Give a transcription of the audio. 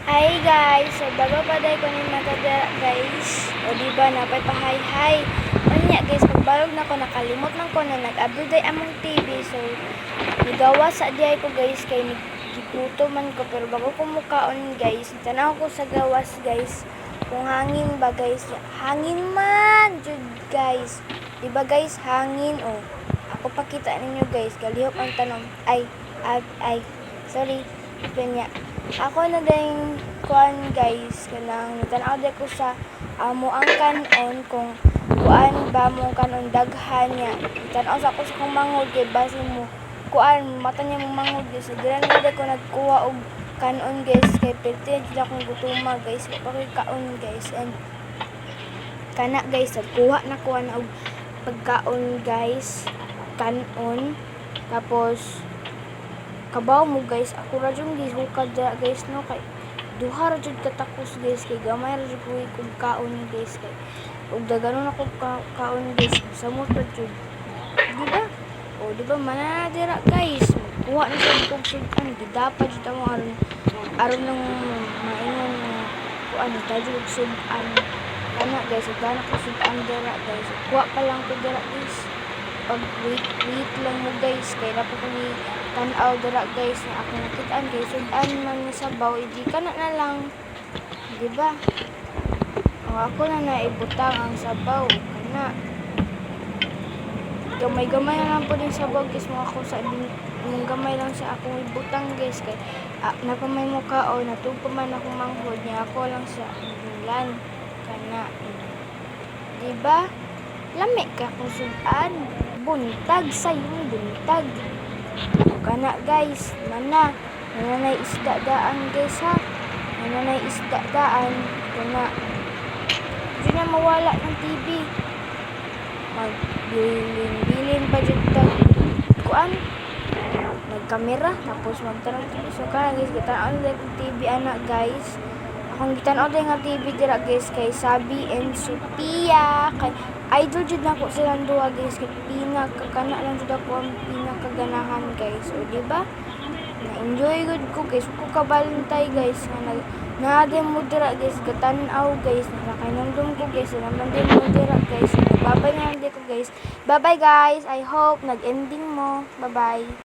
Hi guys, so bago pa dahil ko ni matadara guys. O diba napay pahay-hay. Unya guys, pagbalog na ko nakalimot man ko na nag-upload ay among TV. So nigawa sa diay ko guys kay giguto man ko pero bago ko mukaon guys, tanaw ko sa gawas guys. Kung hangin ba guys? Hangin man jud guys. Diba guys, hangin oh. Ako pakita ninyo guys, galihok ang tanom. Sorry. Kanya ako na din kuan guys kanang natanaw di ko sa amo ang kanon kung kuan ba mo kanon daghan niya tanaw sa ko sa kong mangod kay base mo kuan mata niya mong mangod guys dira na di ko nagkuha og kanon guys kay pwede jud akong gutuma guys kay kaon guys and kana guys nagkuha na kuha na og pagkaon guys kanon tapos kabaw mo guys ako ra jud gihukad dira guys no kay duha ra jud katakos guys kay gamay ra jud kog kaon guys kay ug daganon ako kaon guys samot ra jud di ba o di ba manana dira guys kuha ni sa kog sudan gidapa jud amo aron nang maingon kuan ta jud sudan ana guys kana ko sudan dira guys kuha pa lang ko dira guys pag wait lang mo guys kay dapat ko ni tan-aw dira guys na ako nakitaan guys sudan man ni sabaw idi kana na lang di ba ako na naibutang ang sabaw kana gamay-gamay na lang po din sabaw guys mo ako sa yung gamay lang sa akong ibutang guys kay napamay mo ka o natugpo man akong manghod niya ako lang sa bulan kana di ba lami ka kung sudan buntag sayo buntag kana guys mana nay isda daan guys ha nay isda daan kana di na mawala ng TV magbilin pa jud ta kuan nagkamera tapos magtarong TV so kana guys kita-an lang TV ana guys akong gitan-aw nga TV dira guys kay Sabi and Sophia kay idol jud nako silang duha guys kay pinakakana lang jud ako ang pinakaganahan guys o di ba na-enjoy gud ko guys ko kabalintay guys na mo dira guys gatan-aw guys nakainumdum ko guys naman din mo dira guys babay na lang dito guys bye bye guys I hope nag-ending mo bye bye